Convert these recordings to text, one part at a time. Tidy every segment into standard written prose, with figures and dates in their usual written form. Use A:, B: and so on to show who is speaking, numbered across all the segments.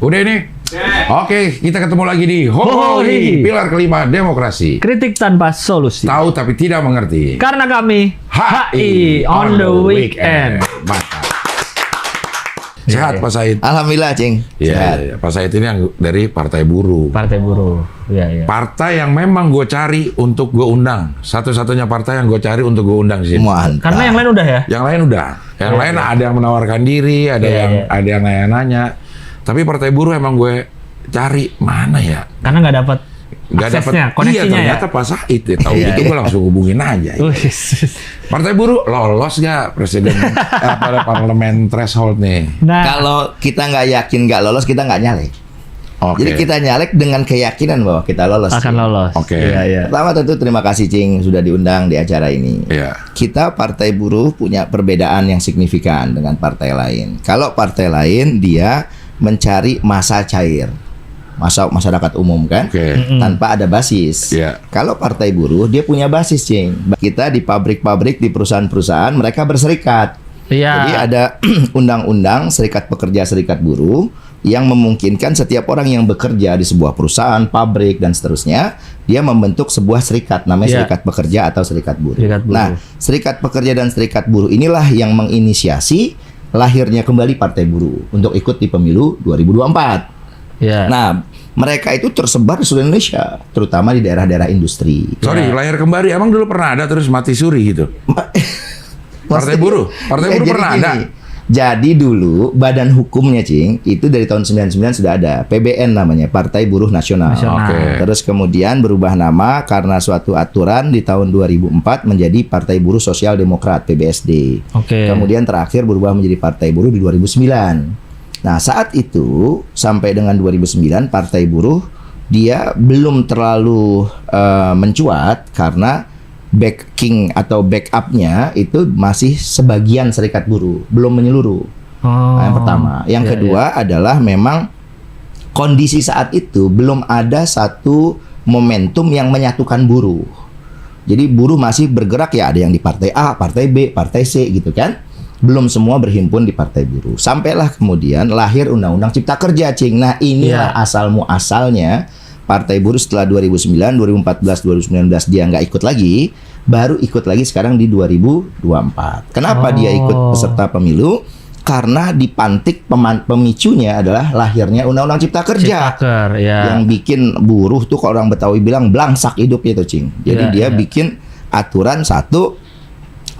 A: Udah ini? Oke, kita ketemu lagi di Hohoi, pilar kelima demokrasi.
B: Kritik tanpa solusi.
A: Tahu tapi tidak mengerti.
B: Karena kami HI on the weekend.
A: Mantap. Sehat Pak Said?
C: Alhamdulillah, Cing.
A: Iya, Pak Said ini yang dari Partai Buruh.
B: Partai Buruh. Iya.
A: Partai yang memang gue cari untuk gue undang. Satu-satunya partai yang gue cari untuk gue undang sih.
C: Mantap.
B: Karena yang lain udah ya?
A: Yang lain udah. Yang lain ada yang menawarkan diri, ada yang nanya-nanya. Tapi Partai Buruh emang gue cari mana ya?
B: Karena nggak dapat aksesnya, koneksinya
A: ternyata
B: ya?
A: Pak Said ya. Tahu gitu gue langsung hubungin aja. Ya. Partai Buruh lolos nggak presiden pada parlemen threshold nih?
B: Nah,
C: Kalau kita nggak yakin nggak lolos, kita nggak nyalek.
A: Oke.
C: Jadi kita nyalek dengan keyakinan bahwa kita lolos.
B: akan lolos.
A: Oke.
B: Iya.
C: Pertama tentu terima kasih, Cing, sudah diundang di acara ini.
A: Iya.
C: Kita Partai Buruh punya perbedaan yang signifikan dengan partai lain. Kalau partai lain dia mencari massa cair, masyarakat umum kan, tanpa ada basis.
A: Iya.
C: Kalau Partai Buruh dia punya basis, Cing. Kita di pabrik-pabrik, di perusahaan-perusahaan mereka berserikat.
B: Iya.
C: Jadi ada undang-undang serikat pekerja, serikat buruh yang memungkinkan setiap orang yang bekerja di sebuah perusahaan, pabrik dan seterusnya, dia membentuk sebuah serikat namanya serikat pekerja atau serikat buruh.
B: Serikat buruh.
C: Nah, serikat pekerja dan serikat buruh inilah yang menginisiasi lahirnya kembali Partai Buruh untuk ikut di pemilu 2024.
B: Iya.
C: Nah, mereka itu tersebar di seluruh Indonesia, terutama di daerah-daerah industri.
A: Sorry, lahir kembali. Emang dulu pernah ada terus mati suri gitu? Partai Buruh
C: jadi
A: pernah
C: gini,
A: ada.
C: Jadi dulu badan hukumnya, Cing, itu dari tahun 99 sudah ada. PBN namanya, Partai Buruh Nasional.
A: Oke.
C: Terus kemudian berubah nama karena suatu aturan di tahun 2004 menjadi Partai Buruh Sosial Demokrat, PBSD.
B: Oke.
C: Kemudian terakhir berubah menjadi Partai Buruh di 2009. Nah, saat itu sampai dengan 2009 Partai Buruh dia belum terlalu mencuat karena backing atau backupnya itu masih sebagian serikat buruh, belum menyeluruh. Nah, yang pertama. Yang kedua adalah memang kondisi saat itu belum ada satu momentum yang menyatukan buruh. Jadi buruh masih bergerak ya, ada yang di partai A, partai B, partai C gitu kan. Belum semua berhimpun di Partai Buruh. Sampailah kemudian lahir Undang-Undang Cipta Kerja, Cing. Nah, inilah asal muasalnya Partai Buruh setelah 2009, 2014, 2019 dia nggak ikut lagi, baru ikut lagi sekarang di 2024. Kenapa dia ikut peserta pemilu? Karena dipantik pemicunya adalah lahirnya Undang-Undang Cipta Kerja. Yang bikin buruh tuh kalau orang Betawi bilang blangsak hidupnya tuh, Cing. Jadi dia bikin aturan satu,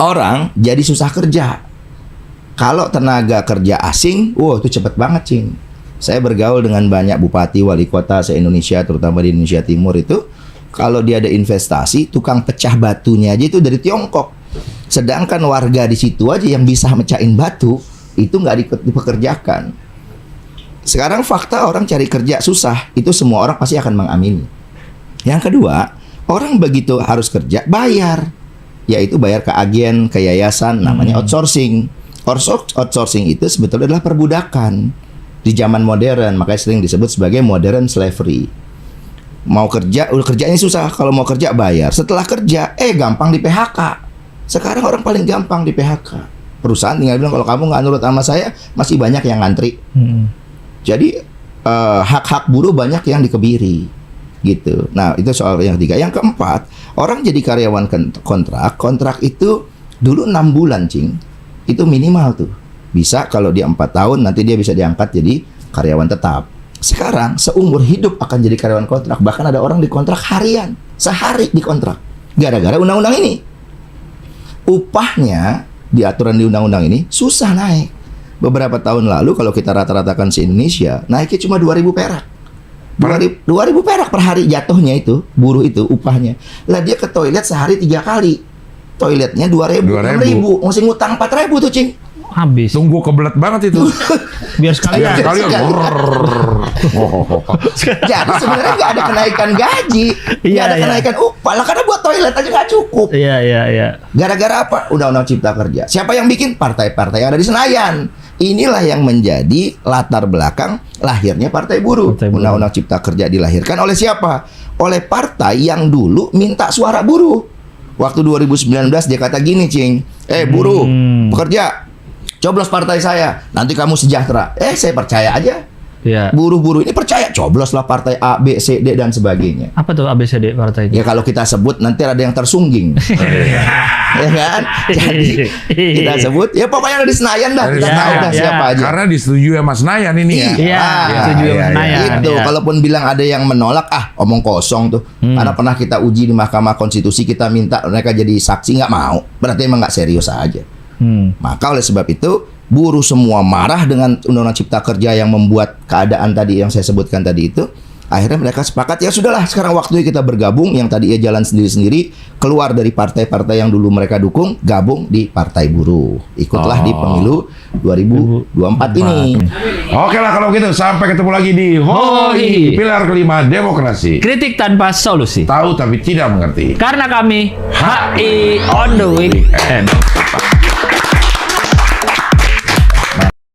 C: orang jadi susah kerja. Kalau tenaga kerja asing, itu cepet banget, Cing. Saya bergaul dengan banyak bupati, wali kota se-Indonesia, terutama di Indonesia Timur itu. Kalau dia ada investasi, tukang pecah batunya aja itu dari Tiongkok. Sedangkan warga di situ aja yang bisa mecahin batu, itu nggak dipekerjakan. Sekarang fakta orang cari kerja susah, itu semua orang pasti akan mengamini. Yang kedua, orang begitu harus kerja, bayar. Yaitu bayar ke agen, ke yayasan, namanya outsourcing. Outsourcing itu sebetulnya adalah perbudakan. Di zaman modern, makanya sering disebut sebagai modern slavery. Mau kerja, udah kerjanya susah. Kalau mau kerja bayar. Setelah kerja, gampang di PHK. Sekarang orang paling gampang di PHK. Perusahaan tinggal bilang, kalau kamu nggak nurut sama saya, masih banyak yang ngantri. Jadi hak-hak buruh banyak yang dikebiri, gitu. Nah, itu soal yang ketiga. Yang keempat, orang jadi karyawan kontrak itu dulu 6 bulan, Cing. Itu minimal tuh. Bisa kalau dia 4 tahun nanti dia bisa diangkat jadi karyawan tetap. Sekarang seumur hidup akan jadi karyawan kontrak. Bahkan ada orang dikontrak harian, sehari dikontrak. Gara-gara undang-undang ini. Upahnya di aturan di undang-undang ini susah naik. Beberapa tahun lalu kalau kita rata-ratakan se-Indonesia, naiknya cuma 2.000 perak. 2.000 perak per hari jatuhnya itu, buruh itu upahnya. Lah dia ke toilet sehari 3 kali. Toiletnya 2.000, 6.000, mesti ngutang 4.000 tuh, Cing.
B: Habis.
A: Tunggu kebelet banget itu.
B: Biar sekalian.
C: Jadi sebenarnya nggak ada kenaikan gaji, nggak ada kenaikan upah lah, karena buat toilet aja nggak cukup.
B: Iya.
C: Gara-gara apa? Undang-Undang Cipta Kerja. Siapa yang bikin? Partai-partai yang ada di Senayan. Inilah yang menjadi latar belakang lahirnya Partai Buruh. Undang-Undang Cipta Kerja dilahirkan oleh siapa? Oleh partai yang dulu minta suara buruh. Waktu 2019 dia kata gini, Cing. Buruh, pekerja, coblos partai saya, nanti kamu sejahtera. Saya percaya aja.
B: Iya.
C: Buruh-buruh ini percaya cobloslah partai A, B, C, D dan sebagainya.
B: Apa tuh ABCD partainya?
C: Ya kalau kita sebut nanti ada yang tersungging. Ya kan? Jadi kita sebut ya pokoknya ada di Senayan dah, kita
B: Ya,
C: tahu dah
B: ya.
C: siapa aja.
A: Karena disetujui sama Senayan ini ya.
B: Iya, setuju sama Senayan.
C: Itu
B: Ya.
C: kalaupun bilang ada yang menolak omong kosong tuh. Karena pernah kita uji di Mahkamah Konstitusi, kita minta mereka jadi saksi nggak mau. Berarti emang nggak serius aja. Maka oleh sebab itu buruh semua marah dengan Undang-Undang Cipta Kerja yang membuat keadaan tadi yang saya sebutkan tadi itu. Akhirnya mereka sepakat ya sudahlah sekarang waktunya kita bergabung, yang tadi jalan sendiri-sendiri, keluar dari partai-partai yang dulu mereka dukung, gabung di Partai Buruh. Ikutlah di pemilu 2024 ini.
A: Oke lah kalau begitu, sampai ketemu lagi di
B: Hoi.
A: Pilar kelima demokrasi.
B: Kritik tanpa solusi.
A: Tahu tapi tidak mengerti.
B: Karena kami HI on the weekend.